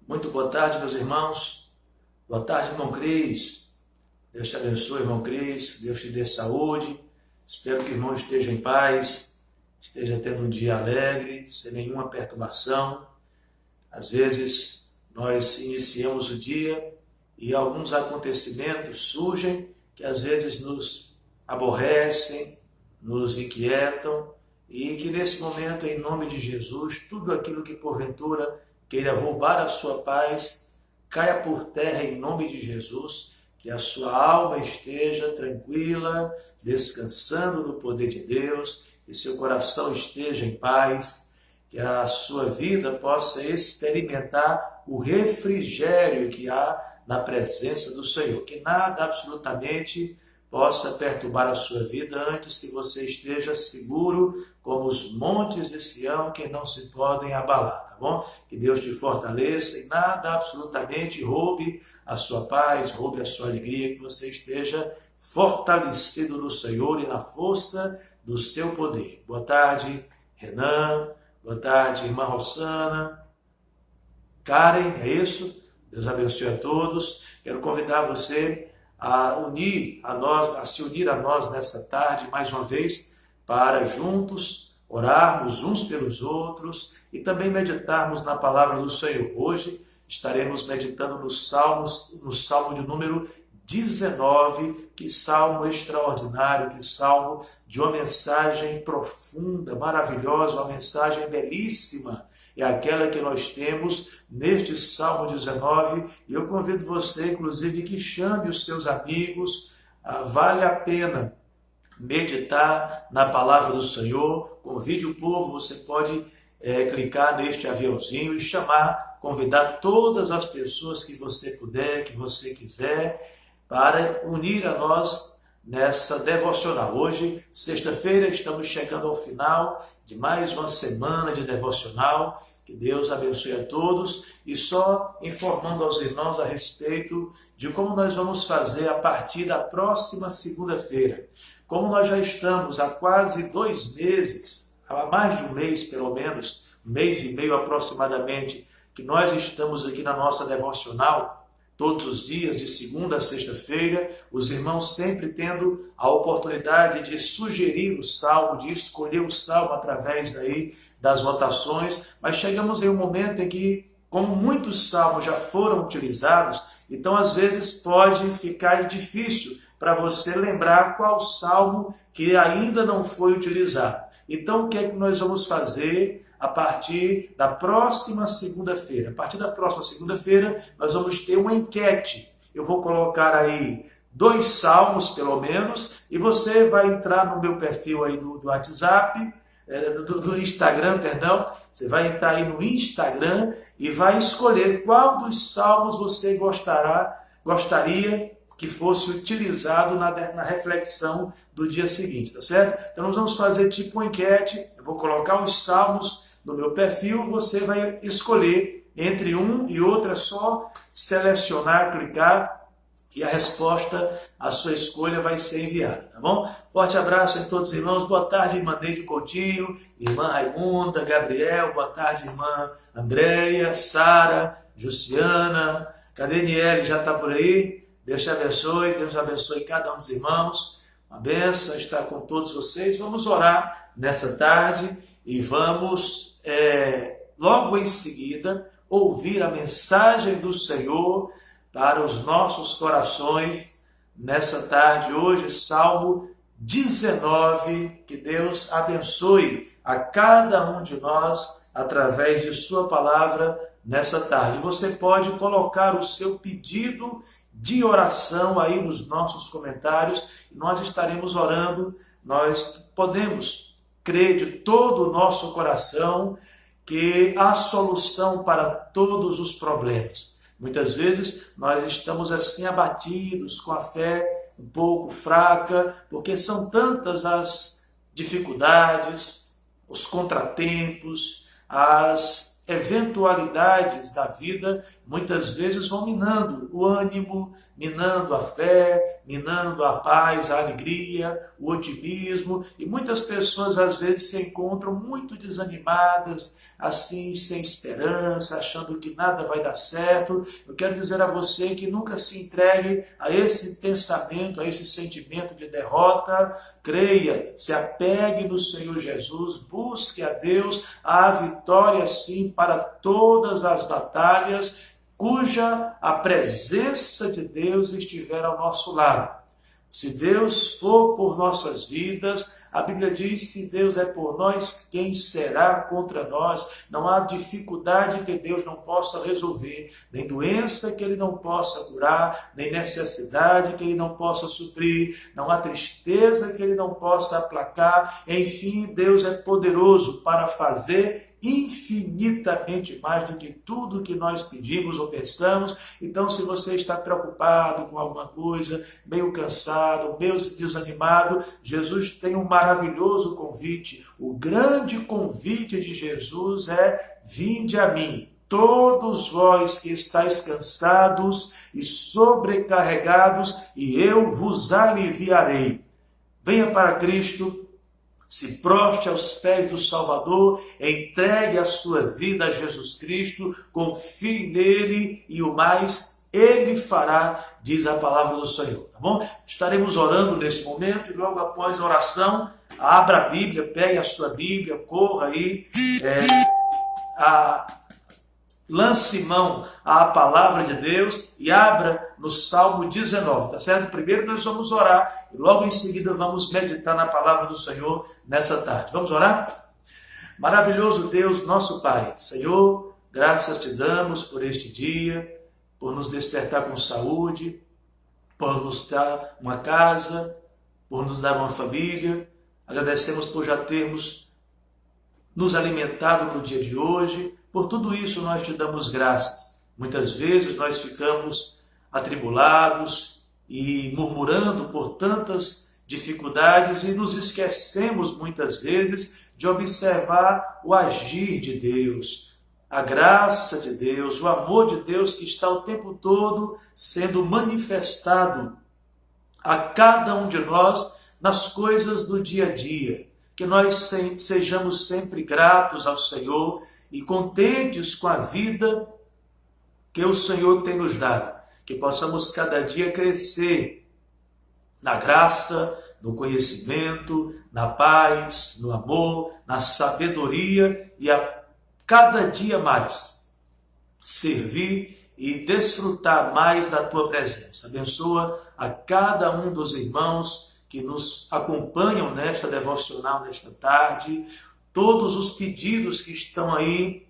Muito boa tarde, meus irmãos. Boa tarde, irmão Cris. Deus te abençoe, irmão Cris. Deus te dê saúde. Espero que o irmão esteja em paz, esteja tendo um dia alegre, sem nenhuma perturbação. Às vezes, nós iniciamos o dia e alguns acontecimentos surgem que às vezes nos aborrecem, nos inquietam, e que nesse momento, em nome de Jesus, tudo aquilo que porventura queira roubar a sua paz, caia por terra em nome de Jesus, que a sua alma esteja tranquila, descansando no poder de Deus, que seu coração esteja em paz, que a sua vida possa experimentar o refrigério que há na presença do Senhor, que nada absolutamente possa perturbar a sua vida antes que você esteja seguro como os montes de Sião que não se podem abalar, tá bom? Que Deus te fortaleça e nada absolutamente roube a sua paz, roube a sua alegria, que você esteja fortalecido no Senhor e na força do seu poder. Boa tarde, Renan. Boa tarde, irmã Rossana. Karen, é isso? Deus abençoe a todos. Quero convidar você a se unir a nós nessa tarde, mais uma vez, para juntos orarmos uns pelos outros e também meditarmos na palavra do Senhor. Hoje estaremos meditando no Salmo de número 19, que salmo extraordinário, que salmo de uma mensagem profunda, maravilhosa, uma mensagem belíssima. É aquela que nós temos neste Salmo 19, e eu convido você, inclusive, que chame os seus amigos. Vale a pena meditar na palavra do Senhor. Convide o povo, você pode clicar neste aviãozinho e convidar todas as pessoas que você puder, que você quiser, para unir a nós nessa devocional. Hoje, sexta-feira, estamos chegando ao final de mais uma semana de devocional. Que Deus abençoe a todos. E só informando aos irmãos a respeito de como nós vamos fazer a partir da próxima segunda-feira. Como nós já estamos há quase 2 meses, há mais de um mês pelo menos, 1 mês e meio aproximadamente, que nós estamos aqui na nossa devocional, todos os dias, de segunda a sexta-feira, os irmãos sempre tendo a oportunidade de sugerir o salmo, de escolher o salmo através aí das votações, mas chegamos em um momento em que, como muitos salmos já foram utilizados, então às vezes pode ficar difícil para você lembrar qual salmo que ainda não foi utilizado. Então o que é que nós vamos fazer a partir da próxima segunda-feira? A partir da próxima segunda-feira, nós vamos ter uma enquete. Eu vou colocar aí 2 salmos, pelo menos, e você vai entrar no meu perfil aí do WhatsApp, do Instagram, perdão. Você vai entrar aí no Instagram e vai escolher qual dos salmos você gostaria que fosse utilizado na reflexão do dia seguinte, tá certo? Então nós vamos fazer tipo uma enquete. Eu vou colocar os salmos no meu perfil, você vai escolher entre um e outro, é só selecionar, clicar, e a resposta, a sua escolha vai ser enviada, tá bom? Forte abraço em todos os irmãos. Boa tarde, irmã Neide Coutinho, irmã Raimunda, Gabriel, boa tarde, irmã Andréia, Sara, Jussiana, cadê Niele, já está por aí? Deus te abençoe, Deus abençoe cada um dos irmãos. Uma bênção estar com todos vocês. Vamos orar nessa tarde e vamos, logo em seguida, ouvir a mensagem do Senhor para os nossos corações nessa tarde. Hoje, Salmo 19. Que Deus abençoe a cada um de nós através de sua palavra nessa tarde. Você pode colocar o seu pedido de oração aí nos nossos comentários, e nós estaremos orando. Nós podemos crer de todo o nosso coração que há solução para todos os problemas. Muitas vezes nós estamos assim abatidos, com a fé um pouco fraca, porque são tantas as dificuldades, os contratempos, as eventualidades da vida, muitas vezes vão minando o ânimo, minando a fé, minando a paz, a alegria, o otimismo, e muitas pessoas às vezes se encontram muito desanimadas, assim, sem esperança, achando que nada vai dar certo. Eu quero dizer a você que nunca se entregue a esse pensamento, a esse sentimento de derrota. Creia, se apegue no Senhor Jesus, busque a Deus, a vitória sim para todas as batalhas, cuja a presença de Deus estiver ao nosso lado. Se Deus for por nossas vidas, a Bíblia diz, se Deus é por nós, quem será contra nós? Não há dificuldade que Deus não possa resolver, nem doença que Ele não possa curar, nem necessidade que Ele não possa suprir, não há tristeza que Ele não possa aplacar. Enfim, Deus é poderoso para fazer infinitamente mais do que tudo que nós pedimos ou pensamos. Então, se você está preocupado com alguma coisa, meio cansado, meio desanimado, Jesus tem um maravilhoso convite. O grande convite de Jesus é: vinde a mim, todos vós que estáis cansados e sobrecarregados, e eu vos aliviarei. Venha para Cristo, se proste aos pés do Salvador, entregue a sua vida a Jesus Cristo, confie nele e o mais Ele fará, diz a palavra do Senhor, tá bom? Estaremos orando nesse momento e logo após a oração, abra a Bíblia, pegue a sua Bíblia, corra aí, lance mão à palavra de Deus e abra no Salmo 19, tá certo? Primeiro nós vamos orar e logo em seguida vamos meditar na palavra do Senhor nessa tarde. Vamos orar? Maravilhoso Deus, nosso Pai, Senhor, graças te damos por este dia, por nos despertar com saúde, por nos dar uma casa, por nos dar uma família. Agradecemos por já termos nos alimentado no dia de hoje. Por tudo isso nós te damos graças. Muitas vezes nós ficamos atribulados e murmurando por tantas dificuldades e nos esquecemos muitas vezes de observar o agir de Deus, a graça de Deus, o amor de Deus que está o tempo todo sendo manifestado a cada um de nós nas coisas do dia a dia. Que nós sejamos sempre gratos ao Senhor e contentes com a vida que o Senhor tem nos dado, que possamos cada dia crescer na graça, no conhecimento, na paz, no amor, na sabedoria e a cada dia mais servir e desfrutar mais da tua presença. Abençoa a cada um dos irmãos que nos acompanham nesta devocional, nesta tarde, todos os pedidos que estão aí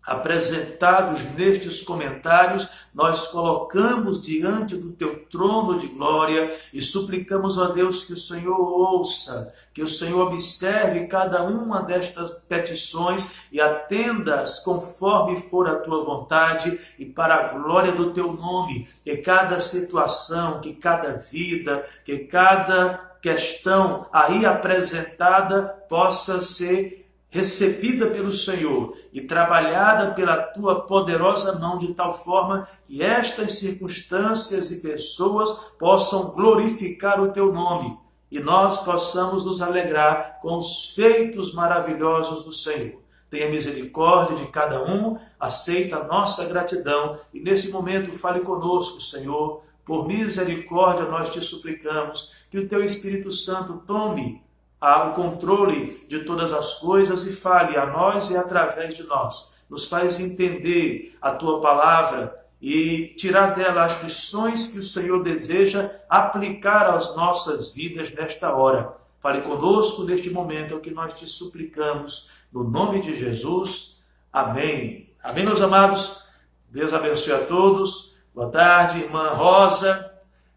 apresentados nestes comentários, nós colocamos diante do teu trono de glória e suplicamos a Deus que o Senhor ouça, que o Senhor observe cada uma destas petições e atenda-as conforme for a tua vontade e para a glória do teu nome, que cada situação, que cada vida, que cada questão aí apresentada possa ser recebida pelo Senhor e trabalhada pela tua poderosa mão de tal forma que estas circunstâncias e pessoas possam glorificar o teu nome e nós possamos nos alegrar com os feitos maravilhosos do Senhor. Tenha misericórdia de cada um, aceita a nossa gratidão e nesse momento fale conosco, Senhor. Por misericórdia nós te suplicamos que o teu Espírito Santo tome o controle de todas as coisas e fale a nós e através de nós. Nos faz entender a tua palavra e tirar dela as lições que o Senhor deseja aplicar às nossas vidas nesta hora. Fale conosco neste momento, é o que nós te suplicamos, no nome de Jesus. Amém. Amém, meus amados? Deus abençoe a todos. Boa tarde, irmã Rosa.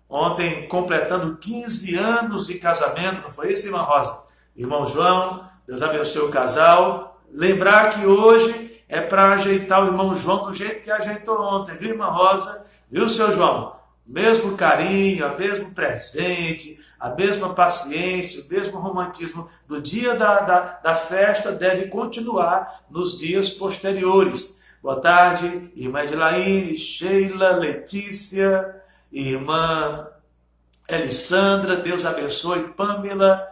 Ontem, completando 15 anos de casamento, não foi isso, irmã Rosa? Irmão João, Deus abençoe o casal. Lembrar que hoje é para ajeitar o irmão João do jeito que ajeitou ontem, viu, irmã Rosa? Viu, seu João? O mesmo carinho, o mesmo presente, a mesma paciência, o mesmo romantismo do dia da festa deve continuar nos dias posteriores. Boa tarde, irmã Edlaine, Sheila, Letícia, irmã Elisandra, Deus abençoe, Pamela,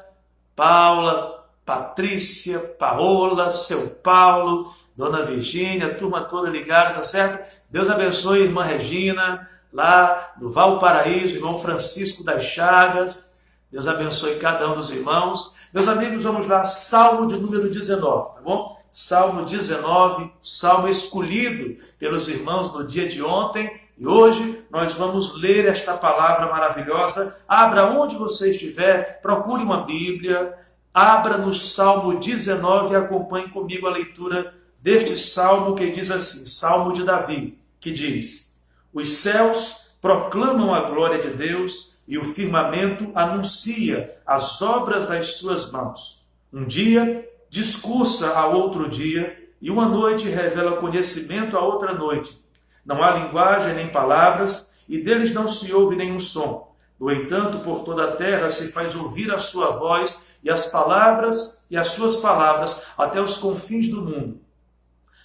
Paula, Patrícia, Paola, seu Paulo, Dona Virgínia, turma toda ligada, tá certo? Deus abençoe, irmã Regina, lá no Valparaíso, irmão Francisco das Chagas, Deus abençoe cada um dos irmãos. Meus amigos, vamos lá, Salmo de número 19, tá bom? Salmo 19, salmo escolhido pelos irmãos no dia de ontem, e hoje nós vamos ler esta palavra maravilhosa. Abra onde você estiver, procure uma Bíblia, abra no Salmo 19 e acompanhe comigo a leitura deste salmo que diz assim, Salmo de Davi, que diz: os céus proclamam a glória de Deus e o firmamento anuncia as obras das suas mãos. Um dia discursa a outro dia e uma noite revela conhecimento a outra noite. Não há linguagem nem palavras, e deles não se ouve nenhum som. No entanto, por toda a terra se faz ouvir a sua voz e as suas palavras até os confins do mundo.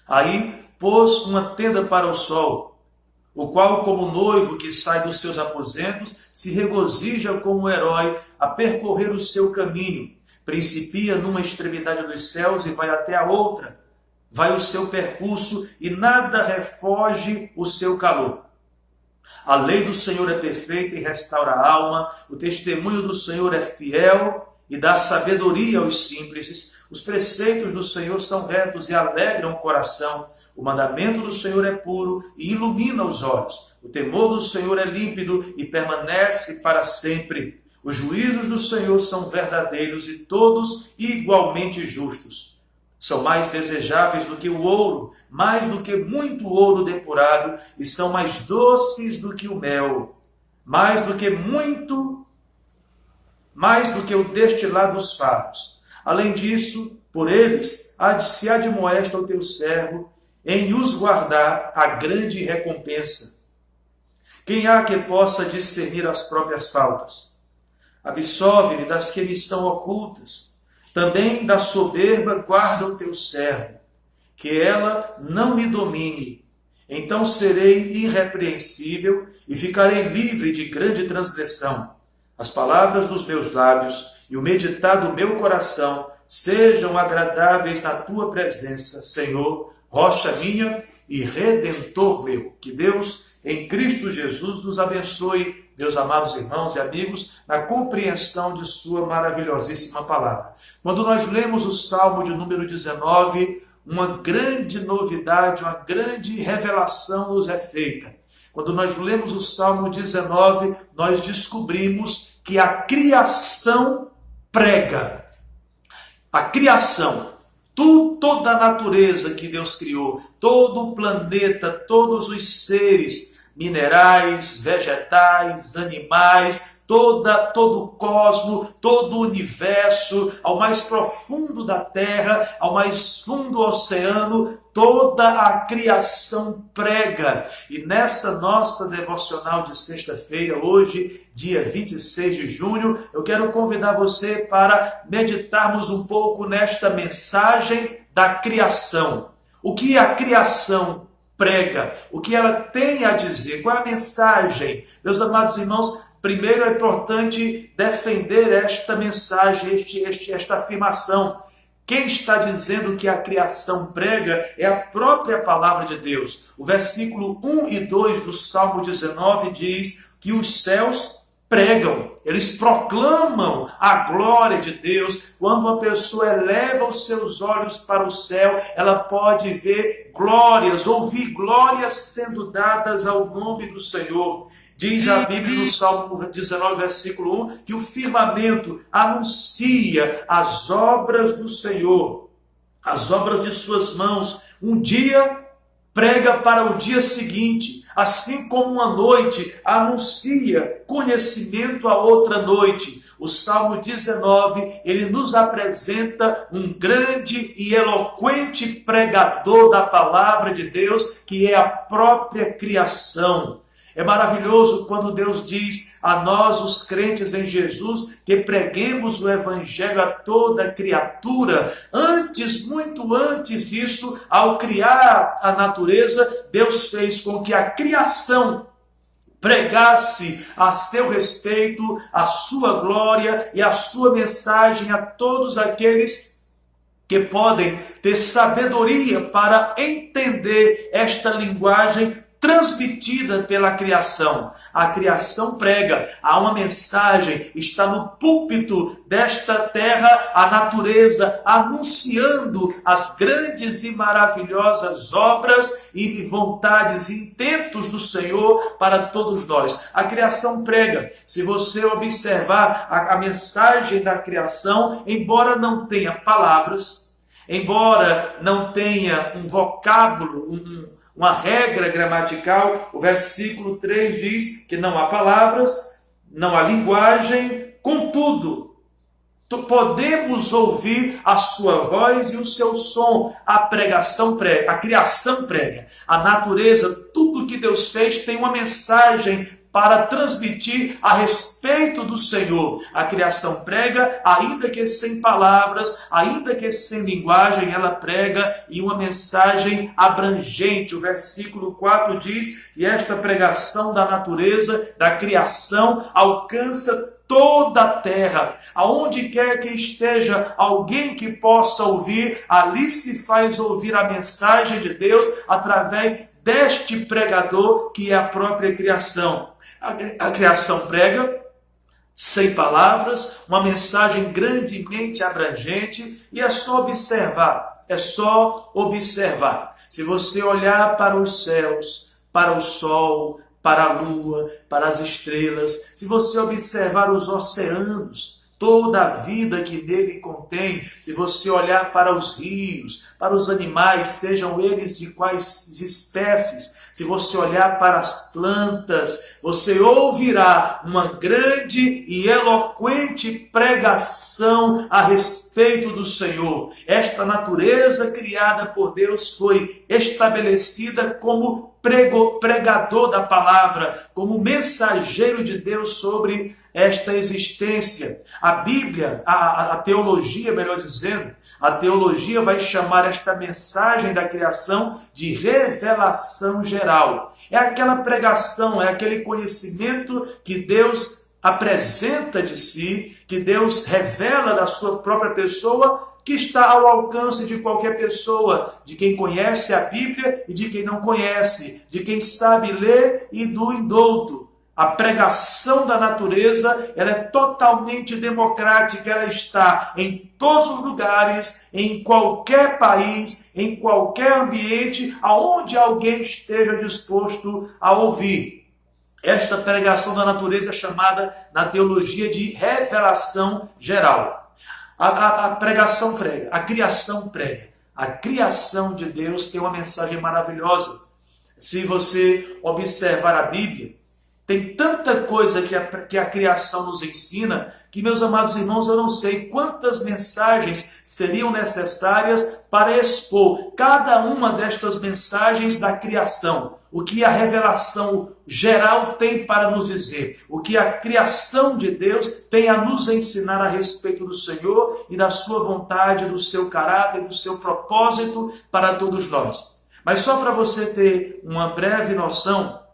Aí pôs uma tenda para o sol, o qual, como noivo que sai dos seus aposentos, se regozija como um herói a percorrer o seu caminho. Principia numa extremidade dos céus e vai até a outra. Vai o seu percurso e nada refoge o seu calor. A lei do Senhor é perfeita e restaura a alma. O testemunho do Senhor é fiel e dá sabedoria aos simples. Os preceitos do Senhor são retos e alegram o coração. O mandamento do Senhor é puro e ilumina os olhos. O temor do Senhor é límpido e permanece para sempre. Os juízos do Senhor são verdadeiros e todos igualmente justos. São mais desejáveis do que o ouro, mais do que muito ouro depurado, e são mais doces do que o mel, mais do que o destilado dos favos. Além disso, por eles se admoesta o teu servo em os guardar a grande recompensa. Quem há que possa discernir as próprias faltas? Absolve-me das que me são ocultas. Também da soberba guarda o teu servo, que ela não me domine. Então serei irrepreensível e ficarei livre de grande transgressão. As palavras dos meus lábios e o meditar do meu coração sejam agradáveis na tua presença, Senhor, rocha minha e redentor meu. Que Deus, em Cristo Jesus, nos abençoe, meus amados irmãos e amigos, na compreensão de sua maravilhosíssima palavra. Quando nós lemos o Salmo de número 19, uma grande novidade, uma grande revelação nos é feita. Quando nós lemos o Salmo 19, nós descobrimos que a criação prega. A criação, toda a natureza que Deus criou, todo o planeta, todos os seres, minerais, vegetais, animais, todo o cosmo, todo o universo, ao mais profundo da terra, ao mais fundo do oceano, toda a criação prega. E nessa nossa devocional de sexta-feira, hoje, dia 26 de junho, eu quero convidar você para meditarmos um pouco nesta mensagem da criação. O que a criação prega, o que ela tem a dizer, qual é a mensagem? Meus amados irmãos, primeiro é importante defender esta mensagem, esta afirmação. Quem está dizendo que a criação prega é a própria palavra de Deus. O versículo 1 e 2 do Salmo 19 diz que os céus pregam, eles proclamam a glória de Deus. Quando uma pessoa eleva os seus olhos para o céu, ela pode ver glórias, ouvir glórias sendo dadas ao nome do Senhor. Diz a Bíblia no Salmo 19, versículo 1, que o firmamento anuncia as obras do Senhor, as obras de suas mãos. Um dia prega para o dia seguinte, assim como uma noite anuncia conhecimento a outra noite. O Salmo 19, ele nos apresenta um grande e eloquente pregador da palavra de Deus, que é a própria criação. É maravilhoso quando Deus diz a nós, os crentes em Jesus, que preguemos o Evangelho a toda criatura. Antes, muito antes disso, ao criar a natureza, Deus fez com que a criação pregasse a seu respeito, a sua glória e a sua mensagem a todos aqueles que podem ter sabedoria para entender esta linguagem transmitida pela criação. A criação prega, há uma mensagem, está no púlpito desta terra, a natureza anunciando as grandes e maravilhosas obras e vontades e intentos do Senhor para todos nós. A criação prega. Se você observar a mensagem da criação, embora não tenha palavras, embora não tenha um vocábulo, uma regra gramatical, o versículo 3 diz que não há palavras, não há linguagem, contudo, podemos ouvir a sua voz e o seu som. A pregação prega, a criação prega, a natureza, tudo que Deus fez tem uma mensagem para transmitir a respeito do Senhor. A criação prega, ainda que sem palavras, ainda que sem linguagem, ela prega e uma mensagem abrangente. O versículo 4 diz que esta pregação da natureza, da criação, alcança toda a terra. Aonde quer que esteja alguém que possa ouvir, ali se faz ouvir a mensagem de Deus através deste pregador que é a própria criação. A criação prega, sem palavras, uma mensagem grandemente abrangente, e é só observar, Se você olhar para os céus, para o sol, para a lua, para as estrelas, se você observar os oceanos, toda a vida que nele contém, se você olhar para os rios, para os animais, sejam eles de quais espécies, se você olhar para as plantas, você ouvirá uma grande e eloquente pregação a respeito do Senhor. Esta natureza criada por Deus foi estabelecida como pregador da palavra, como mensageiro de Deus sobre esta existência. A Bíblia, a teologia, melhor dizendo, a teologia vai chamar esta mensagem da criação de revelação geral. É aquela pregação, é aquele conhecimento que Deus apresenta de si, que Deus revela da sua própria pessoa, que está ao alcance de qualquer pessoa, de quem conhece a Bíblia e de quem não conhece, de quem sabe ler e do indouto. A pregação da natureza, ela é totalmente democrática, ela está em todos os lugares, em qualquer país, em qualquer ambiente, aonde alguém esteja disposto a ouvir. Esta pregação da natureza é chamada na teologia de revelação geral. A pregação prega, a criação prega. A criação de Deus tem uma mensagem maravilhosa. Se você observar a Bíblia, tem tanta coisa que a criação nos ensina, que, meus amados irmãos, eu não sei quantas mensagens seriam necessárias para expor cada uma destas mensagens da criação. O que a revelação geral tem para nos dizer, o que a criação de Deus tem a nos ensinar a respeito do Senhor e da sua vontade, do seu caráter, do seu propósito para todos nós. Mas só para você ter uma breve noção,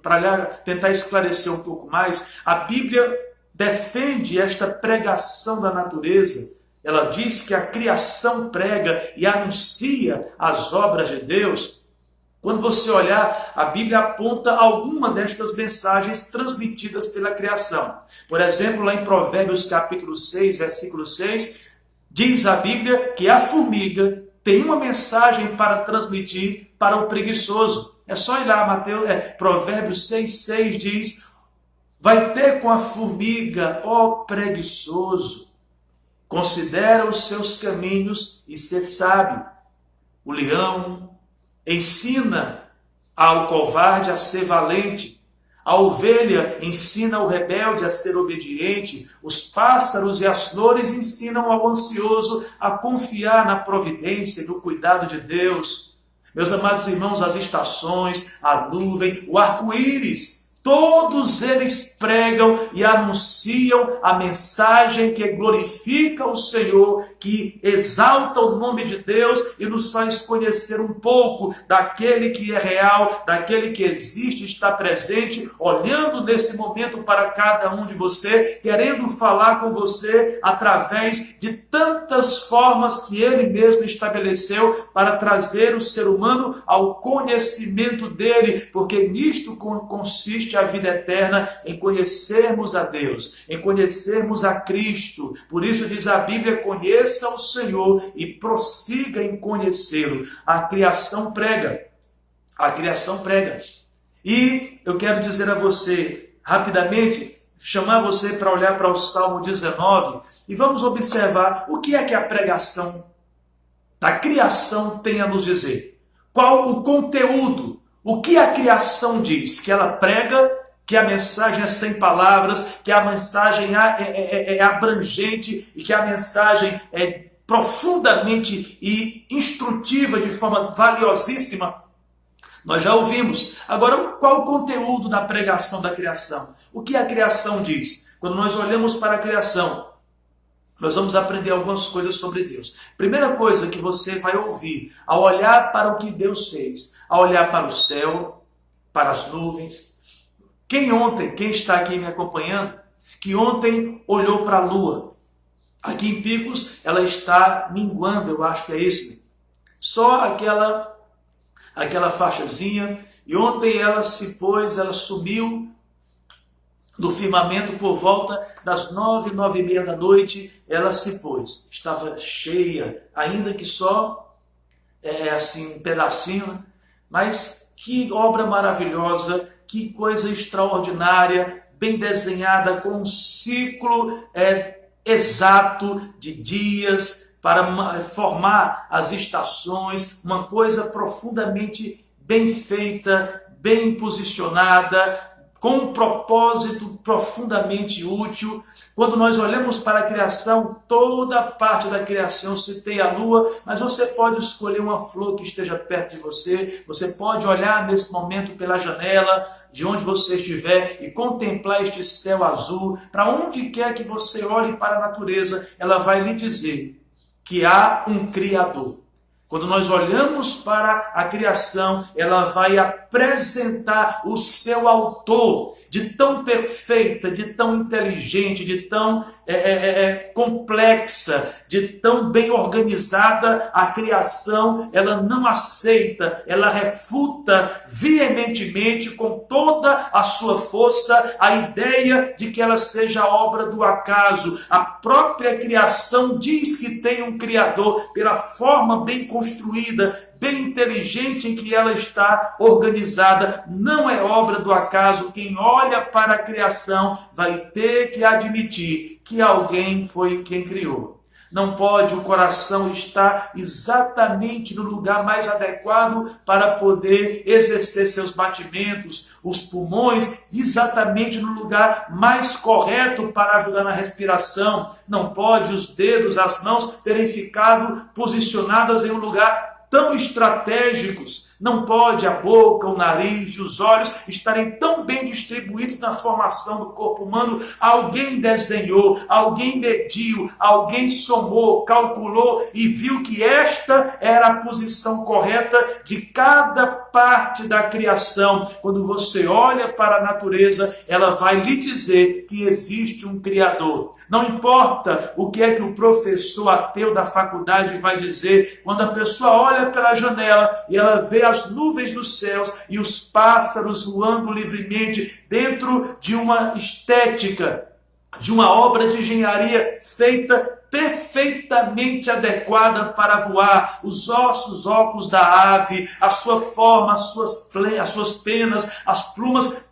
para tentar esclarecer um pouco mais, a Bíblia defende esta pregação da natureza. Ela diz que a criação prega e anuncia as obras de Deus. Quando você olhar, a Bíblia aponta alguma destas mensagens transmitidas pela criação. Por exemplo, lá em Provérbios capítulo 6, versículo 6, diz a Bíblia que a formiga tem uma mensagem para transmitir para o preguiçoso. É só ir lá, Provérbios 6,6 diz: vai ter com a formiga, ó preguiçoso, considera os seus caminhos e ser sábio. O leão ensina ao covarde a ser valente, a ovelha ensina o rebelde a ser obediente, os pássaros e as flores ensinam ao ansioso a confiar na providência e no cuidado de Deus. Meus amados irmãos, as estações, a nuvem, o arco-íris Todos eles pregam e anunciam a mensagem que glorifica o Senhor, que exalta o nome de Deus e nos faz conhecer um pouco daquele que é real, daquele que existe, está presente, olhando nesse momento para cada um de você, querendo falar com você através de tantas formas que Ele mesmo estabeleceu para trazer o ser humano ao conhecimento dele, porque nisto consiste a vida eterna, em conhecermos a Deus, em conhecermos a Cristo. Por isso diz a Bíblia: conheça o Senhor e prossiga em conhecê-lo. A criação prega. A criação prega. E eu quero dizer a você, rapidamente, chamar você para olhar para o Salmo 19 e vamos observar o que é que a pregação da criação tem a nos dizer. Qual o conteúdo? O que a criação diz? Que ela prega, que a mensagem é sem palavras, que a mensagem é abrangente e que a mensagem é profundamente e instrutiva, de forma valiosíssima. Nós já ouvimos. Agora, qual o conteúdo da pregação da criação? O que a criação diz? Quando nós olhamos para a criação, nós vamos aprender algumas coisas sobre Deus. Primeira coisa que você vai ouvir ao olhar para o que Deus fez, ao olhar para o céu, para as nuvens. Quem está aqui me acompanhando, que ontem olhou para a lua? Aqui em Picos ela está minguando, eu acho que é isso. Só aquela faixazinha. E ontem ela ela sumiu do firmamento por volta das 9, 9h30 da noite, ela se pôs. Estava cheia, ainda que só assim um pedacinho, mas que obra maravilhosa, que coisa extraordinária, bem desenhada, com um ciclo exato de dias para formar as estações, uma coisa profundamente bem feita, bem posicionada, com um propósito profundamente útil. Quando nós olhamos para a criação, toda a parte da criação, citei a lua, mas você pode escolher uma flor que esteja perto de você, você pode olhar nesse momento pela janela, de onde você estiver, e contemplar este céu azul. Para onde quer que você olhe para a natureza, ela vai lhe dizer que há um Criador. Quando nós olhamos para a criação, ela vai apresentar o seu autor, de tão perfeita, de tão inteligente, de tão complexa, de tão bem organizada. A criação, ela não aceita, ela refuta veementemente, com toda a sua força, a ideia de que ela seja obra do acaso. A própria criação diz que tem um Criador, pela forma bem construída, bem inteligente em que ela está organizada. Não é obra do acaso. Quem olha para a criação vai ter que admitir que alguém foi quem criou. Não pode o coração estar exatamente no lugar mais adequado para poder exercer seus batimentos, os pulmões exatamente no lugar mais correto para ajudar na respiração. Não pode os dedos, as mãos terem ficado posicionadas em um lugar tão estratégicos. Não pode a boca, o nariz e os olhos estarem tão bem distribuídos na formação do corpo humano. Alguém desenhou, alguém mediu, alguém somou, calculou e viu que esta era a posição correta de cada parte da criação. Quando você olha para a natureza, ela vai lhe dizer que existe um Criador. Não importa o que é que o professor ateu da faculdade vai dizer, quando a pessoa olha pela janela e ela vê as nuvens dos céus e os pássaros voando livremente dentro de uma estética, de uma obra de engenharia feita perfeitamente adequada para voar, os ossos, óculos da ave, a sua forma, as suas penas, as plumas,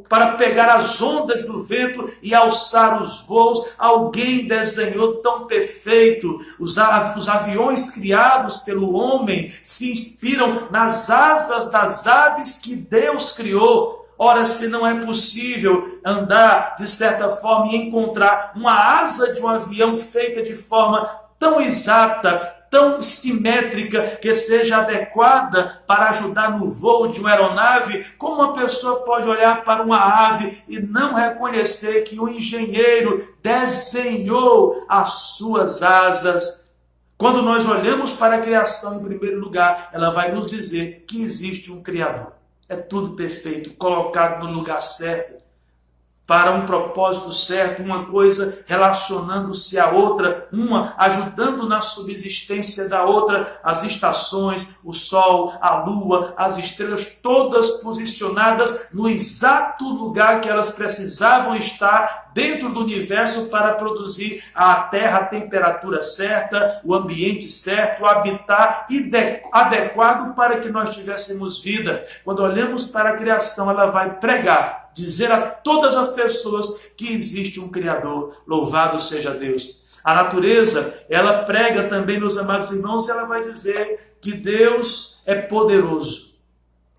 para pegar as ondas do vento e alçar os voos. Alguém desenhou tão perfeito. Os aviões criados pelo homem se inspiram nas asas das aves que Deus criou. Ora, se não é possível andar de certa forma e encontrar uma asa de um avião feita de forma tão exata, tão simétrica que seja adequada para ajudar no voo de uma aeronave, como uma pessoa pode olhar para uma ave e não reconhecer que o engenheiro desenhou as suas asas? Quando nós olhamos para a criação, em primeiro lugar, ela vai nos dizer que existe um Criador. É tudo perfeito, colocado no lugar certo, para um propósito certo, uma coisa relacionando-se à outra, uma ajudando na subsistência da outra, as estações, o sol, a lua, as estrelas, todas posicionadas no exato lugar que elas precisavam estar dentro do universo para produzir a terra, a temperatura certa, o ambiente certo, o habitat adequado para que nós tivéssemos vida. Quando olhamos para a criação, ela vai pregar, dizer a todas as pessoas que existe um Criador. Louvado seja Deus. A natureza, ela prega também, meus amados irmãos, e ela vai dizer que Deus é poderoso.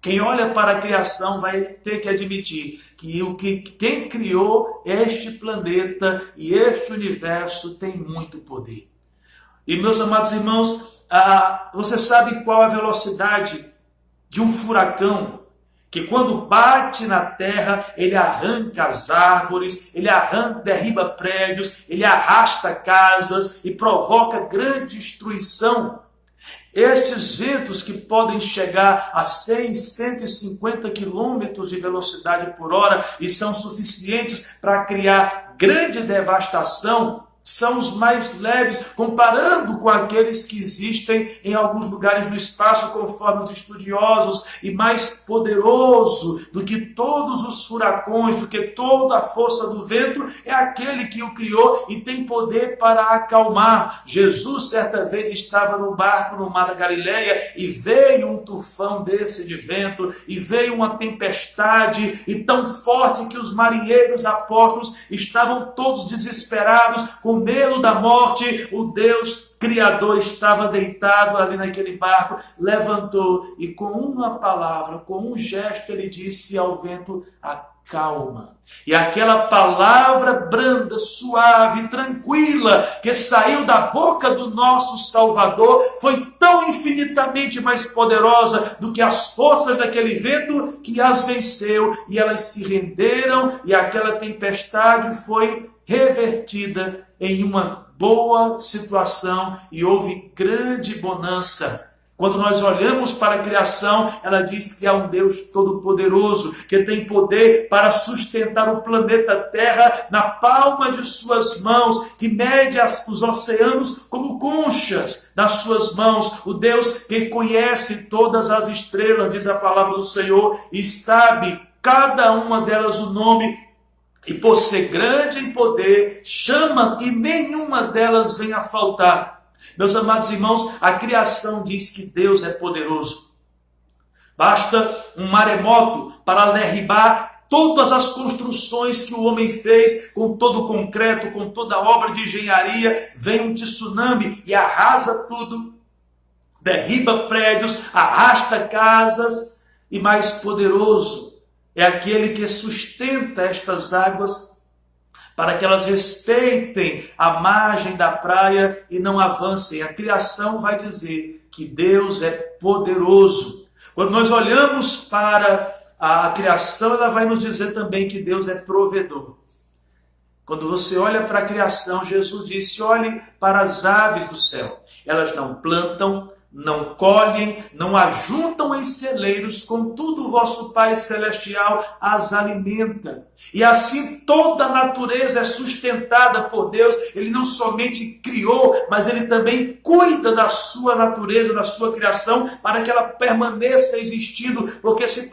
Quem olha para a criação vai ter que admitir que quem criou este planeta e este universo tem muito poder. E, meus amados irmãos, você sabe qual a velocidade de um furacão? Que quando bate na terra, ele arranca as árvores, ele derriba prédios, ele arrasta casas e provoca grande destruição. Estes ventos que podem chegar a 100, 150 quilômetros de velocidade por hora e são suficientes para criar grande devastação, são os mais leves, comparando com aqueles que existem em alguns lugares do espaço, conforme os estudiosos, e mais poderoso do que todos os furacões, do que toda a força do vento, é aquele que o criou e tem poder para acalmar. Jesus, certa vez, estava no barco no mar da Galileia e veio um tufão desse de vento, e veio uma tempestade, e tão forte que os marinheiros apóstolos estavam todos desesperados, com medo da morte. O Deus Criador estava deitado ali naquele barco, levantou e com uma palavra, com um gesto, ele disse ao vento: acalma. E aquela palavra branda, suave, tranquila, que saiu da boca do nosso Salvador, foi tão infinitamente mais poderosa do que as forças daquele vento, que as venceu, e elas se renderam, e aquela tempestade foi revertida em uma boa situação e houve grande bonança. Quando nós olhamos para a criação, ela diz que há um Deus todo-poderoso, que tem poder para sustentar o planeta Terra na palma de suas mãos, que mede os oceanos como conchas nas suas mãos. O Deus que conhece todas as estrelas, diz a palavra do Senhor, e sabe cada uma delas o nome. E por ser grande em poder, chama e nenhuma delas vem a faltar. Meus amados irmãos, a criação diz que Deus é poderoso. Basta um maremoto para derribar todas as construções que o homem fez, com todo o concreto, com toda a obra de engenharia. Vem um tsunami e arrasa tudo, derriba prédios, arrasta casas. E mais poderoso é aquele que sustenta estas águas para que elas respeitem a margem da praia e não avancem. A criação vai dizer que Deus é poderoso. Quando nós olhamos para a criação, ela vai nos dizer também que Deus é provedor. Quando você olha para a criação, Jesus disse: olhe para as aves do céu. Elas não plantam, não colhem, não ajuntam em celeiros, contudo o vosso Pai Celestial as alimenta. E assim toda a natureza é sustentada por Deus. Ele não somente criou, mas Ele também cuida da sua natureza, da sua criação, para que ela permaneça existindo. Porque se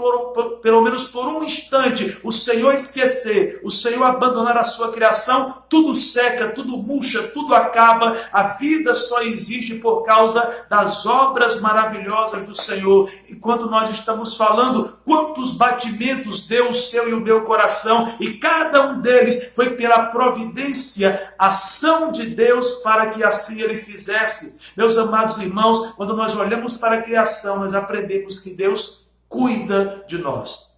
pelo menos por um instante o Senhor esquecer, o Senhor abandonar a sua criação, tudo seca, tudo murcha, tudo acaba. A vida só existe por causa das obras maravilhosas do Senhor. Enquanto nós estamos falando, quantos batimentos deu o seu e o meu coração, e cada um deles foi pela providência, ação de Deus, para que assim Ele fizesse. Meus amados irmãos, quando nós olhamos para a criação, nós aprendemos que Deus cuida de nós.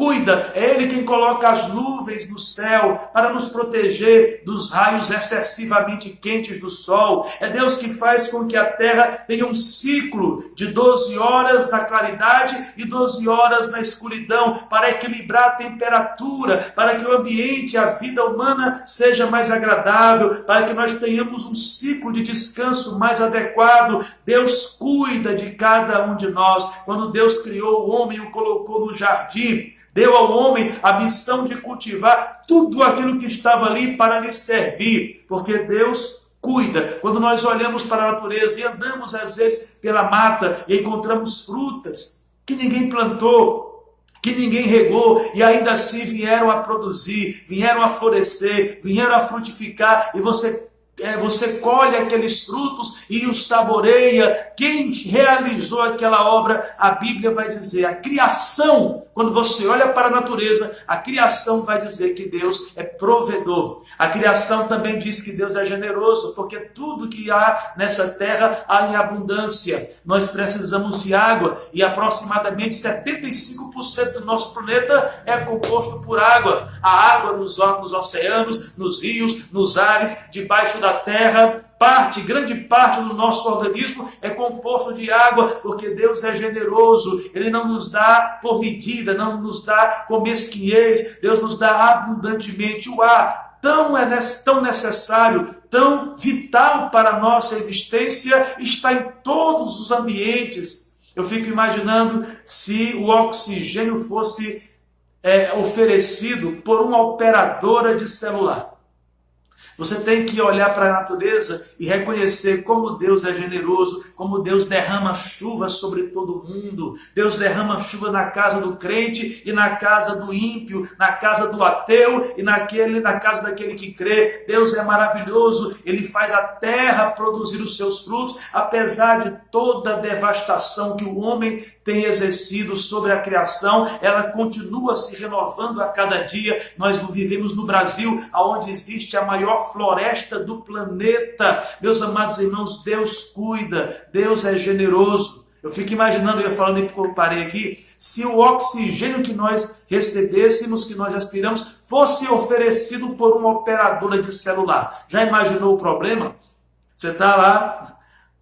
cuida, é Ele quem coloca as nuvens no céu para nos proteger dos raios excessivamente quentes do sol. É Deus que faz com que a terra tenha um ciclo de 12 horas na claridade e 12 horas na escuridão, para equilibrar a temperatura, para que o ambiente, a vida humana seja mais agradável, para que nós tenhamos um ciclo de descanso mais adequado. Deus cuida de cada um de nós. Quando Deus criou o homem e o colocou no jardim, deu ao homem a missão de cultivar tudo aquilo que estava ali para lhe servir, porque Deus cuida. Quando nós olhamos para a natureza e andamos às vezes pela mata e encontramos frutas que ninguém plantou, que ninguém regou, e ainda assim vieram a produzir, vieram a florescer, vieram a frutificar, e você colhe aqueles frutos e os saboreia. Quem realizou aquela obra? A Bíblia vai dizer, a criação. Quando você olha para a natureza, a criação vai dizer que Deus é provedor. A criação também diz que Deus é generoso, porque tudo que há nessa terra há em abundância. Nós precisamos de água, e aproximadamente 75% do nosso planeta é composto por água. A água nos oceanos, nos rios, nos ares, debaixo da terra. Grande parte do nosso organismo é composto de água, porque Deus é generoso. Ele não nos dá por medida, não nos dá com mesquinhez. Deus nos dá abundantemente. O ar tão necessário, tão vital para a nossa existência, está em todos os ambientes. Eu fico imaginando se o oxigênio fosse oferecido por uma operadora de celular. Você tem que olhar para a natureza e reconhecer como Deus é generoso, como Deus derrama chuva sobre todo mundo. Deus derrama chuva na casa do crente e na casa do ímpio, na casa do ateu e na casa daquele que crê. Deus é maravilhoso, Ele faz a terra produzir os seus frutos, apesar de toda a devastação que o homem tem exercido sobre a criação. Ela continua se renovando a cada dia. Nós vivemos no Brasil, onde existe a maior floresta do planeta. Meus amados irmãos, Deus cuida, Deus é generoso. Eu fico imaginando, eu falando e eu parei aqui, se o oxigênio que nós recebêssemos, que nós respiramos, fosse oferecido por uma operadora de celular. Já imaginou o problema? Você está lá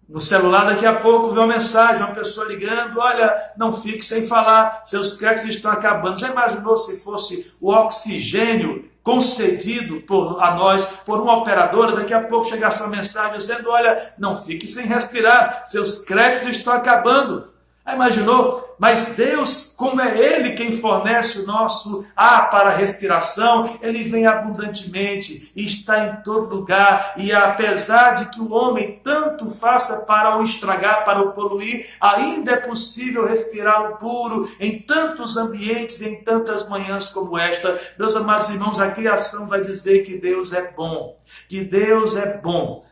no celular, daqui a pouco vê uma mensagem, uma pessoa ligando, olha, não fique sem falar, seus créditos estão acabando. Já imaginou se fosse o oxigênio concedido a nós por uma operadora, daqui a pouco chegar sua mensagem dizendo, olha, não fique sem respirar, seus créditos estão acabando. Já imaginou? Mas Deus, como é Ele quem fornece o nosso ar para a respiração, Ele vem abundantemente e está em todo lugar. E apesar de que o homem tanto faça para o estragar, para o poluir, ainda é possível respirá-lo puro em tantos ambientes, em tantas manhãs como esta. Meus amados irmãos, a criação vai dizer que Deus é bom, que Deus é bom.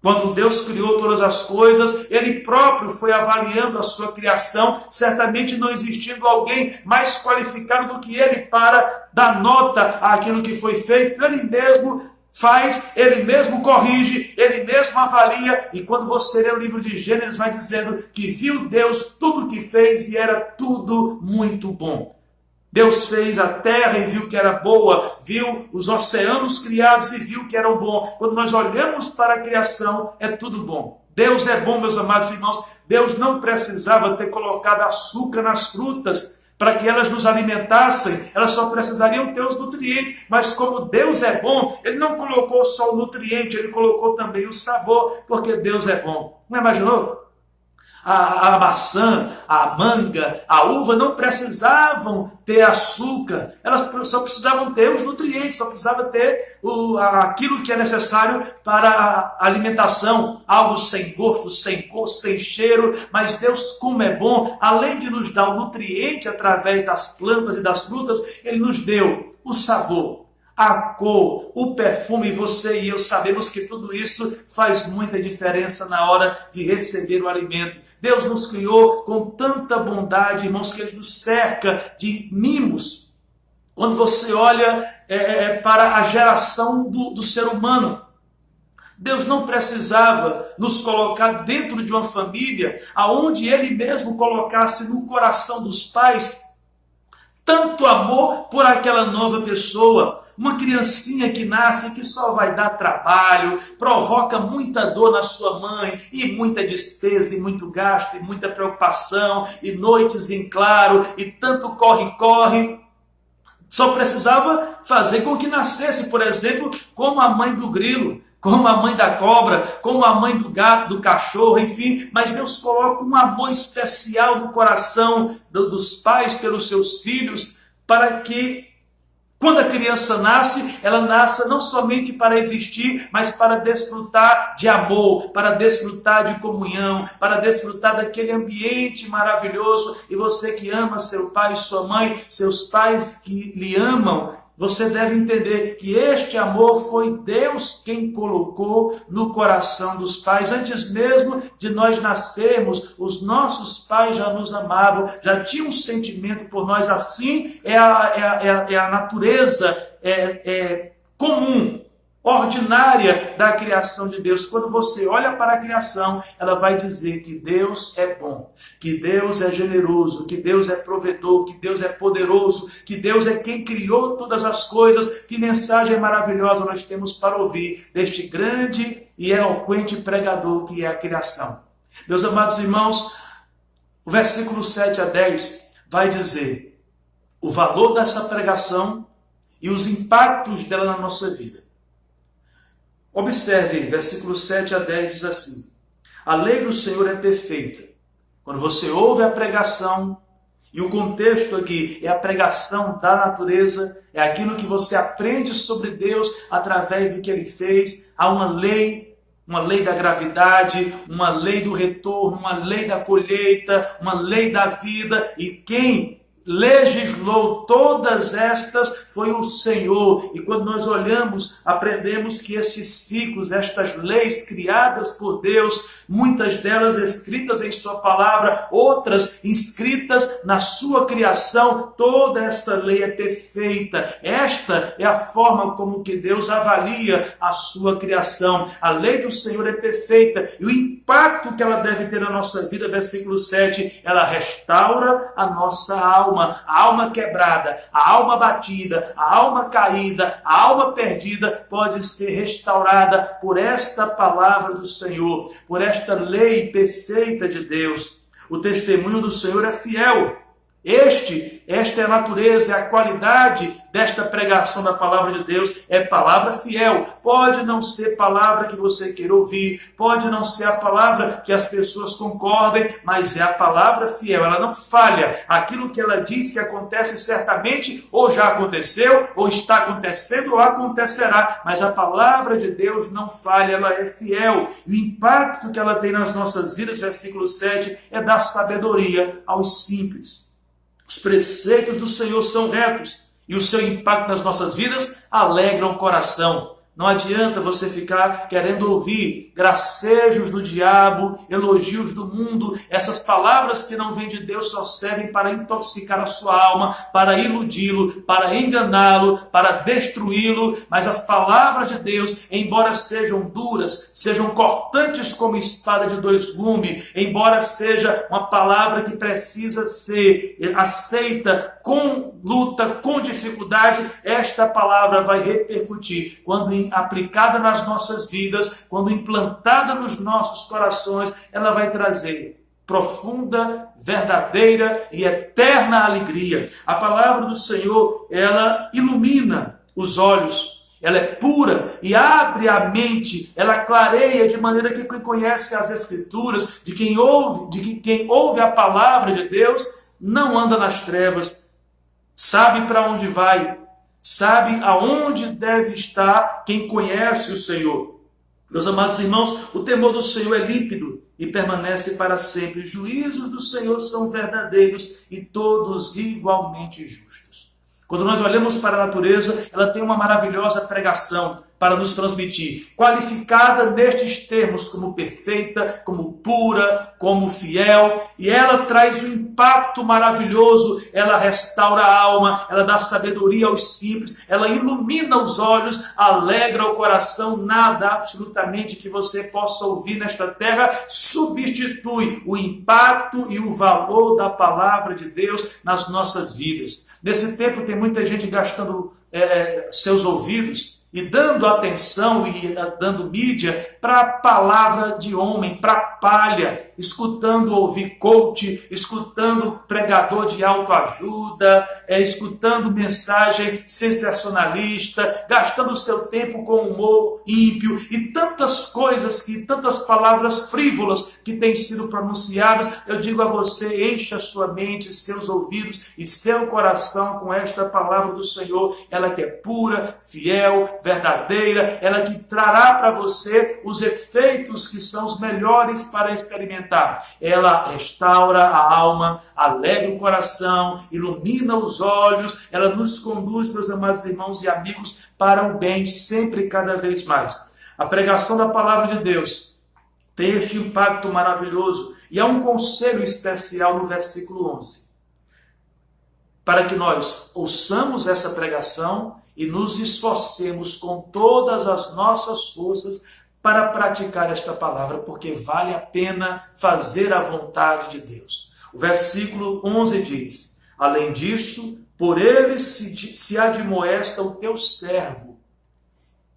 Quando Deus criou todas as coisas, Ele próprio foi avaliando a sua criação, certamente não existindo alguém mais qualificado do que Ele para dar nota àquilo que foi feito. Ele mesmo faz, Ele mesmo corrige, Ele mesmo avalia, e quando você lê o livro de Gênesis, vai dizendo que viu Deus tudo o que fez e era tudo muito bom. Deus fez a terra e viu que era boa, viu os oceanos criados e viu que eram bons. Quando nós olhamos para a criação, é tudo bom. Deus é bom, meus amados irmãos. Deus não precisava ter colocado açúcar nas frutas para que elas nos alimentassem. Elas só precisariam ter os nutrientes. Mas como Deus é bom, Ele não colocou só o nutriente, Ele colocou também o sabor, porque Deus é bom. Não imaginou? A maçã, a manga, a uva não precisavam ter açúcar, elas só precisavam ter os nutrientes, só precisavam ter aquilo que é necessário para a alimentação, algo sem gosto, sem cor, sem cheiro. Mas Deus, como é bom, além de nos dar o nutriente através das plantas e das frutas, Ele nos deu o sabor, a cor, o perfume. E você e eu sabemos que tudo isso faz muita diferença na hora de receber o alimento. Deus nos criou com tanta bondade, irmãos, que Ele nos cerca de mimos. Quando você olha para a geração do ser humano, Deus não precisava nos colocar dentro de uma família aonde Ele mesmo colocasse no coração dos pais tanto amor por aquela nova pessoa. Uma criancinha que nasce que só vai dar trabalho, provoca muita dor na sua mãe, e muita despesa, e muito gasto, e muita preocupação, e noites em claro, e tanto corre-corre. Só precisava fazer com que nascesse, por exemplo, como a mãe do grilo, como a mãe da cobra, como a mãe do gato, do cachorro, enfim. Mas Deus coloca um amor especial no coração dos pais pelos seus filhos, para que quando a criança nasce, ela nasça não somente para existir, mas para desfrutar de amor, para desfrutar de comunhão, para desfrutar daquele ambiente maravilhoso. E você que ama seu pai e sua mãe, seus pais que lhe amam, você deve entender que este amor foi Deus quem colocou no coração dos pais. Antes mesmo de nós nascermos, os nossos pais já nos amavam, já tinham um sentimento por nós. Assim é a natureza comum, ordinária da criação de Deus. Quando você olha para a criação, ela vai dizer que Deus é bom, que Deus é generoso, que Deus é provedor, que Deus é poderoso, que Deus é quem criou todas as coisas. Que mensagem maravilhosa nós temos para ouvir deste grande e eloquente pregador que é a criação. Meus amados irmãos, o versículo 7 a 10 vai dizer o valor dessa pregação e os impactos dela na nossa vida. Observe, versículos 7 a 10 diz assim: a lei do Senhor é perfeita. Quando você ouve a pregação, e o contexto aqui é a pregação da natureza, é aquilo que você aprende sobre Deus através do que Ele fez. Há uma lei da gravidade, uma lei do retorno, uma lei da colheita, uma lei da vida, e quem legislou todas estas foi o Senhor. E quando nós olhamos, aprendemos que estes ciclos, estas leis criadas por Deus, muitas delas escritas em sua palavra, outras inscritas na sua criação, toda esta lei é perfeita. Esta é a forma como que Deus avalia a sua criação. A lei do Senhor é perfeita, e o impacto que ela deve ter na nossa vida, versículo 7, ela restaura a nossa alma, a alma quebrada, a alma batida, a alma caída, a alma perdida pode ser restaurada por esta palavra do Senhor, por esta lei perfeita de Deus. O testemunho do Senhor é fiel. Esta é a natureza, é a qualidade desta pregação da palavra de Deus, é palavra fiel. Pode não ser palavra que você queira ouvir, pode não ser a palavra que as pessoas concordem, mas é a palavra fiel, ela não falha. Aquilo que ela diz que acontece certamente, ou já aconteceu, ou está acontecendo, ou acontecerá, mas a palavra de Deus não falha, ela é fiel. E o impacto que ela tem nas nossas vidas, versículo 7, é dar sabedoria aos simples. Os preceitos do Senhor são retos, e o seu impacto nas nossas vidas alegra o coração. Não adianta você ficar querendo ouvir gracejos do diabo, elogios do mundo. Essas palavras que não vêm de Deus só servem para intoxicar a sua alma, para iludi-lo, para enganá-lo, para destruí-lo. Mas as palavras de Deus, embora sejam duras, sejam cortantes como espada de dois gumes, embora seja uma palavra que precisa ser aceita com luta, com dificuldade, esta palavra vai repercutir quando aplicada nas nossas vidas, quando implantada nos nossos corações, ela vai trazer profunda, verdadeira e eterna alegria. A palavra do Senhor, ela ilumina os olhos, ela é pura e abre a mente, ela clareia de maneira que quem conhece as Escrituras, de quem ouve a palavra de Deus, não anda nas trevas, sabe para onde vai, sabe aonde deve estar quem conhece o Senhor. Meus amados irmãos, o temor do Senhor é límpido e permanece para sempre. Os juízos do Senhor são verdadeiros e todos igualmente justos. Quando nós olhamos para a natureza, ela tem uma maravilhosa pregação para nos transmitir, qualificada nestes termos como perfeita, como pura, como fiel, e ela traz um impacto maravilhoso, ela restaura a alma, ela dá sabedoria aos simples, ela ilumina os olhos, alegra o coração. Nada absolutamente que você possa ouvir nesta terra substitui o impacto e o valor da palavra de Deus nas nossas vidas. Nesse tempo tem muita gente gastando seus ouvidos e dando atenção e dando mídia para a palavra de homem, para palha, escutando ouvir coach, escutando pregador de autoajuda, escutando mensagem sensacionalista, gastando o seu tempo com humor ímpio e tantas coisas, tantas palavras frívolas que têm sido pronunciadas. Eu digo a você, encha sua mente, seus ouvidos e seu coração com esta palavra do Senhor, ela que é pura, fiel, verdadeira, ela que trará para você os efeitos que são os melhores para experimentar. Ela restaura a alma, alegra o coração, ilumina os olhos, ela nos conduz, meus amados irmãos e amigos, para o bem sempre e cada vez mais. A pregação da palavra de Deus tem este impacto maravilhoso e há um conselho especial no versículo 11. Para que nós ouçamos essa pregação e nos esforcemos com todas as nossas forças para praticar esta palavra, porque vale a pena fazer a vontade de Deus. O versículo 11 diz: além disso, por ele se admoesta o teu servo,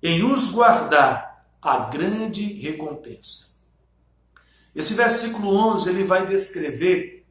em os guardar a grande recompensa. Esse versículo 11 ele vai descrever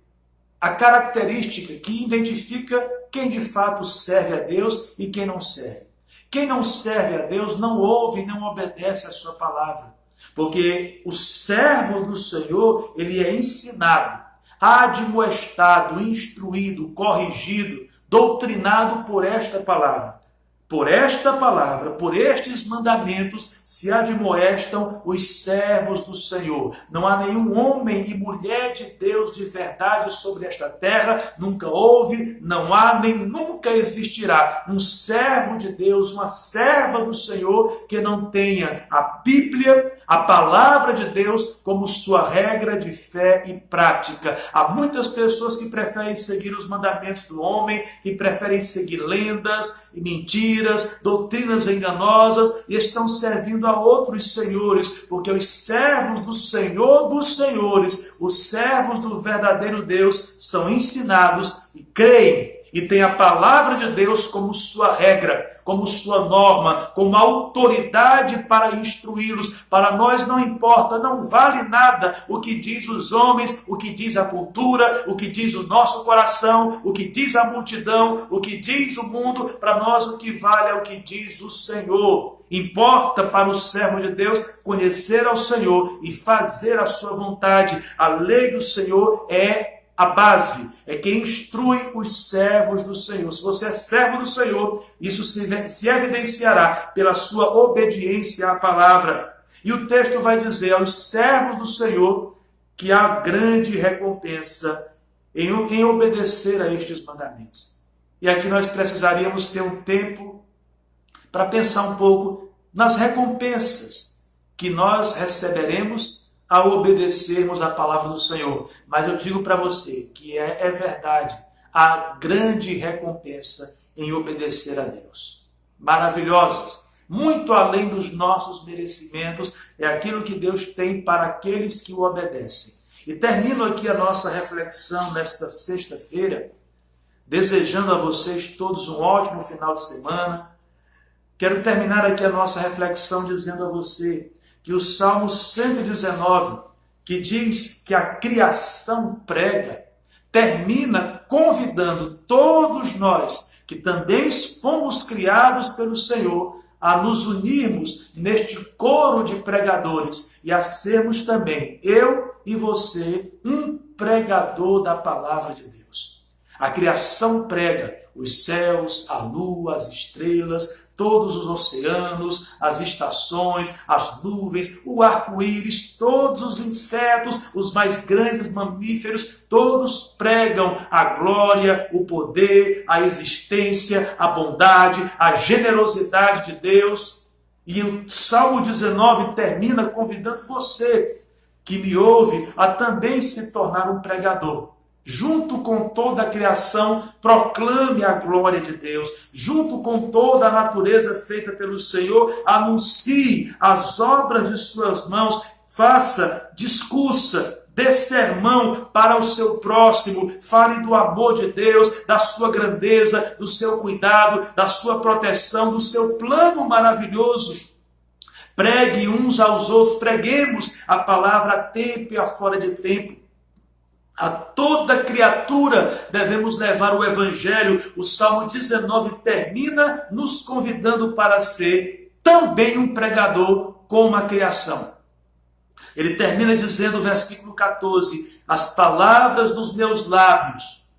a característica que identifica quem de fato serve a Deus e quem não serve. Quem não serve a Deus não ouve e não obedece a sua palavra, porque o servo do Senhor, ele é ensinado, admoestado, instruído, corrigido, doutrinado por esta palavra. Por esta palavra, por estes mandamentos, se admoestam os servos do Senhor. Não há nenhum homem e mulher de Deus de verdade sobre esta terra, nunca houve, não há, nem nunca existirá um servo de Deus, uma serva do Senhor que não tenha a Bíblia, a palavra de Deus como sua regra de fé e prática. Há muitas pessoas que preferem seguir os mandamentos do homem, que preferem seguir lendas e mentiras, doutrinas enganosas, e estão servindo a outros senhores, porque os servos do Senhor dos senhores, os servos do verdadeiro Deus, são ensinados e creem e tem a palavra de Deus como sua regra, como sua norma, como autoridade para instruí-los. Para nós não importa, não vale nada o que diz os homens, o que diz a cultura, o que diz o nosso coração, o que diz a multidão, o que diz o mundo. Para nós o que vale é o que diz o Senhor. Importa para o servo de Deus conhecer ao Senhor e fazer a sua vontade. A lei do Senhor é a base, é quem instrui os servos do Senhor. Se você é servo do Senhor, isso se evidenciará pela sua obediência à palavra. E o texto vai dizer aos servos do Senhor que há grande recompensa em obedecer a estes mandamentos. E aqui nós precisaríamos ter um tempo para pensar um pouco nas recompensas que nós receberemos ao obedecermos a palavra do Senhor. Mas eu digo para você que é verdade, há grande recompensa em obedecer a Deus. Maravilhosas, muito além dos nossos merecimentos, é aquilo que Deus tem para aqueles que o obedecem. E termino aqui a nossa reflexão nesta sexta-feira, desejando a vocês todos um ótimo final de semana. Quero terminar aqui a nossa reflexão dizendo a você que o Salmo 119, que diz que a criação prega, termina convidando todos nós, que também fomos criados pelo Senhor, a nos unirmos neste coro de pregadores e a sermos também, eu e você, um pregador da palavra de Deus. A criação prega os céus, a lua, as estrelas, todos os oceanos, as estações, as nuvens, o arco-íris, todos os insetos, os mais grandes mamíferos, todos pregam a glória, o poder, a existência, a bondade, a generosidade de Deus. E o Salmo 19 termina convidando você, que me ouve, a também se tornar um pregador. Junto com toda a criação, proclame a glória de Deus. Junto com toda a natureza feita pelo Senhor, anuncie as obras de suas mãos. Faça, discursa, dê sermão para o seu próximo, fale do amor de Deus, da sua grandeza, do seu cuidado, da sua proteção, do seu plano maravilhoso. Pregue uns aos outros, preguemos a palavra a tempo e a fora de tempo. A toda criatura devemos levar o Evangelho. O Salmo 19 termina nos convidando para ser também um pregador como a criação. Ele termina dizendo, versículo 14, as palavras dos meus lábios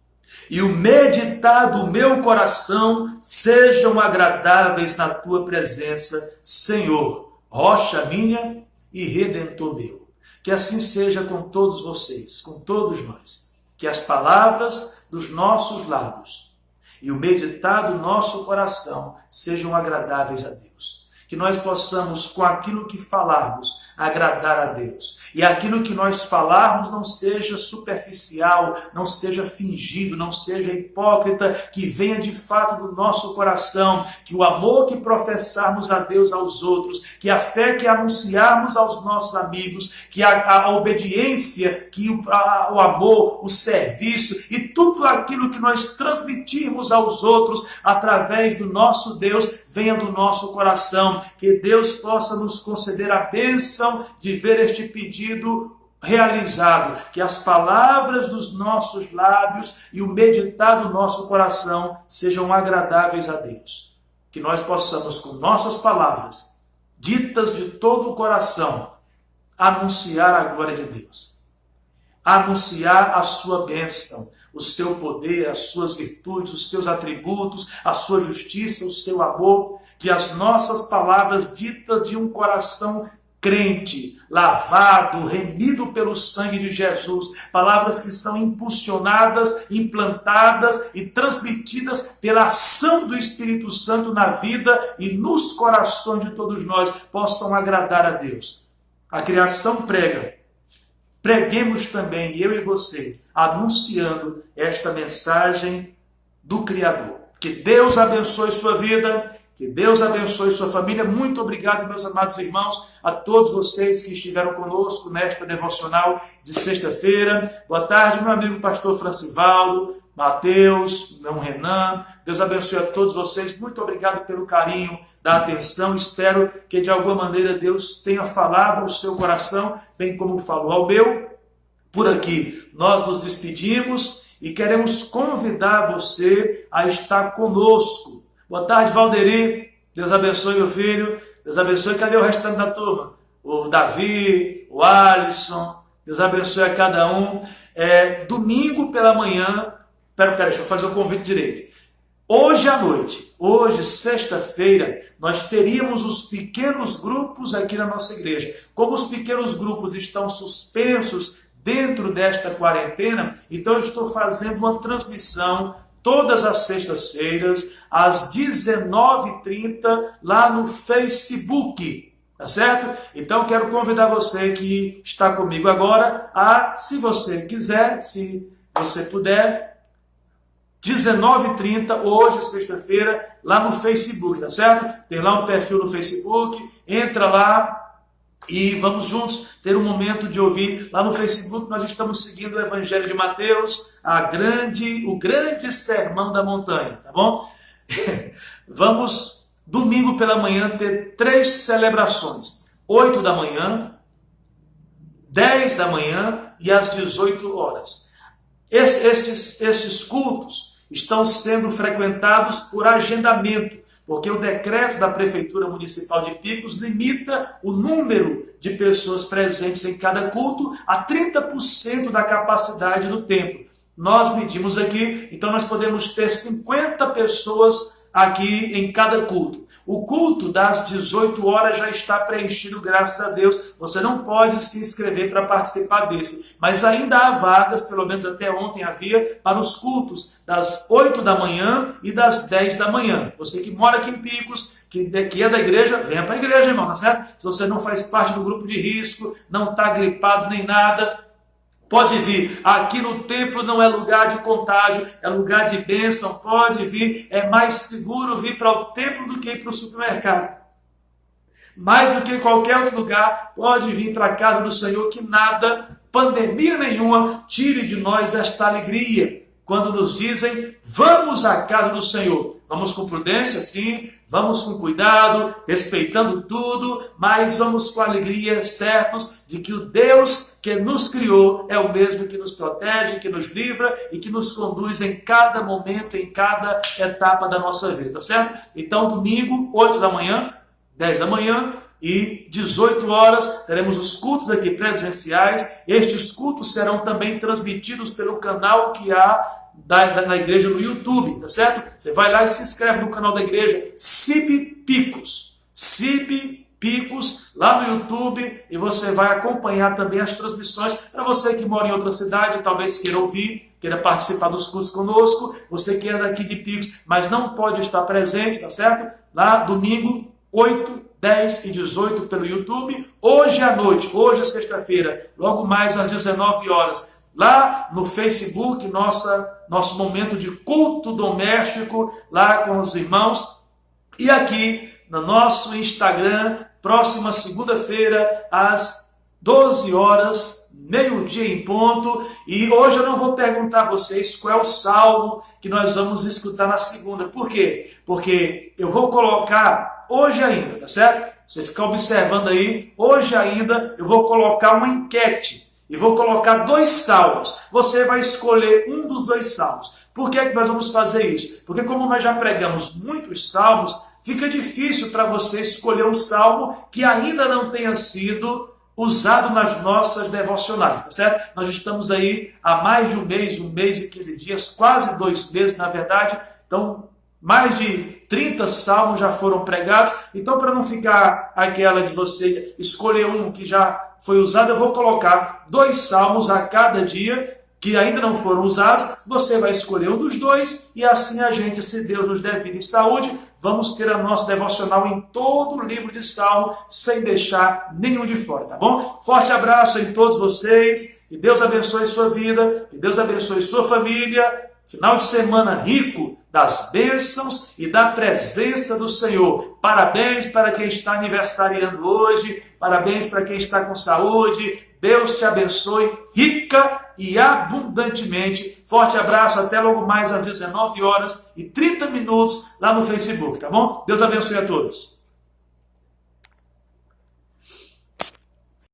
e o meditar do meu coração sejam agradáveis na tua presença, Senhor, rocha minha e redentor meu. Que assim seja com todos vocês, com todos nós. Que as palavras dos nossos lábios e o meditar do nosso coração sejam agradáveis a Deus. Que nós possamos, com aquilo que falarmos, agradar a Deus. E aquilo que nós falarmos não seja superficial, não seja fingido, não seja hipócrita, que venha de fato do nosso coração, que o amor que professarmos a Deus aos outros, que a fé que anunciarmos aos nossos amigos, que a obediência, que o amor, o serviço e tudo aquilo que nós transmitirmos aos outros através do nosso Deus, venha do nosso coração. Que Deus possa nos conceder a bênção de ver este pedido realizado, que as palavras dos nossos lábios e o meditar do nosso coração sejam agradáveis a Deus. Que nós possamos, com nossas palavras, ditas de todo o coração, anunciar a glória de Deus, anunciar a sua bênção, o seu poder, as suas virtudes, os seus atributos, a sua justiça, o seu amor. Que as nossas palavras ditas de um coração crente, lavado, remido pelo sangue de Jesus, palavras que são impulsionadas, implantadas e transmitidas pela ação do Espírito Santo na vida e nos corações de todos nós, possam agradar a Deus. A criação prega, preguemos também, eu e você, anunciando esta mensagem do Criador. Que Deus abençoe sua vida, que Deus abençoe sua família. Muito obrigado, meus amados irmãos, a todos vocês que estiveram conosco nesta devocional de sexta-feira. Boa tarde, meu amigo pastor Francivaldo, Mateus, meu Renan. Deus abençoe a todos vocês. Muito obrigado pelo carinho, da atenção. Espero que de alguma maneira Deus tenha falado ao seu coração, bem como falou ao meu. Por aqui nós nos despedimos e queremos convidar você a estar conosco. Boa tarde, Valderi. Deus abençoe, meu filho. Deus abençoe. Cadê o restante da turma? O Davi, o Alisson. Deus abençoe a cada um. Domingo pela manhã. Deixa eu fazer o convite direito. Hoje à noite, hoje, sexta-feira, nós teríamos os pequenos grupos aqui na nossa igreja. Como os pequenos grupos estão suspensos dentro desta quarentena, então eu estou fazendo uma transmissão todas as sextas-feiras, às 19h30, lá no Facebook, tá certo? Então, quero convidar você que está comigo agora a, se você quiser, se você puder, 19h30, hoje, sexta-feira, lá no Facebook, tá certo? Tem lá um perfil no Facebook, entra lá e vamos juntos ter um momento de ouvir. Lá no Facebook nós estamos seguindo o Evangelho de Mateus, o grande sermão da montanha, tá bom? Vamos, domingo pela manhã, ter 3 celebrações. 8 da manhã, 10 da manhã e às 18 horas. Estes cultos estão sendo frequentados por agendamento, porque o decreto da Prefeitura Municipal de Picos limita o número de pessoas presentes em cada culto a 30% da capacidade do templo. Nós medimos aqui, então nós podemos ter 50 pessoas aqui em cada culto. O culto das 18 horas já está preenchido, graças a Deus. Você não pode se inscrever para participar desse. Mas ainda há vagas, pelo menos até ontem havia, para os cultos das 8 da manhã e das 10 da manhã. Você que mora aqui em Picos, que é da igreja, venha para a igreja, irmão, tá certo? Se você não faz parte do grupo de risco, não está gripado nem nada, pode vir. Aqui no templo não é lugar de contágio, é lugar de bênção. Pode vir. É mais seguro vir para o templo do que ir para o supermercado. Mais do que qualquer outro lugar, pode vir para a casa do Senhor, que nada pandemia nenhuma tire de nós esta alegria. Quando nos dizem, vamos à casa do Senhor. Vamos com prudência, sim, vamos com cuidado, respeitando tudo, mas vamos com alegria, certos de que o Deus que nos criou é o mesmo que nos protege, que nos livra e que nos conduz em cada momento, em cada etapa da nossa vida, tá certo? Então, domingo, 8 da manhã, 10 da manhã, e 18 horas teremos os cultos aqui presenciais. Estes cultos serão também transmitidos pelo canal que há da igreja no YouTube, tá certo? Você vai lá e se inscreve no canal da igreja, CIB Picos, CIB Picos, lá no YouTube, e você vai acompanhar também as transmissões. Para você que mora em outra cidade, talvez queira ouvir, queira participar dos cultos conosco, você que é daqui de Picos, mas não pode estar presente, tá certo? Lá, domingo, 8, 10 e 18 pelo YouTube. Hoje à noite, hoje é sexta-feira, logo mais às 19 horas, lá no Facebook, nosso momento de culto doméstico, lá com os irmãos. E aqui no nosso Instagram, próxima segunda-feira, às 12 horas, meio-dia em ponto. E hoje eu não vou perguntar a vocês qual é o salmo que nós vamos escutar na segunda. Por quê? Porque eu vou colocar hoje ainda, tá certo? Você ficar observando aí, hoje ainda eu vou colocar uma enquete e vou colocar 2 salmos. Você vai escolher um dos 2 salmos. Por que nós vamos fazer isso? Porque como nós já pregamos muitos salmos, fica difícil para você escolher um salmo que ainda não tenha sido usado nas nossas devocionais, tá certo? Nós estamos aí há mais de um mês e 15 dias, quase 2 meses na verdade, então mais de 30 salmos já foram pregados. Então, para não ficar aquela de você escolher um que já foi usado, eu vou colocar 2 salmos a cada dia que ainda não foram usados. Você vai escolher um dos 2 e assim a gente, se Deus nos der vida e saúde, vamos ter a nossa devocional em todo o livro de Salmo, sem deixar nenhum de fora, tá bom? Forte abraço em todos vocês, que Deus abençoe sua vida, que Deus abençoe sua família. Final de semana rico das bênçãos e da presença do Senhor. Parabéns para quem está aniversariando hoje, parabéns para quem está com saúde. Deus te abençoe rica e abundantemente. Forte abraço, até logo mais às 19 horas e 30 minutos lá no Facebook, tá bom? Deus abençoe a todos.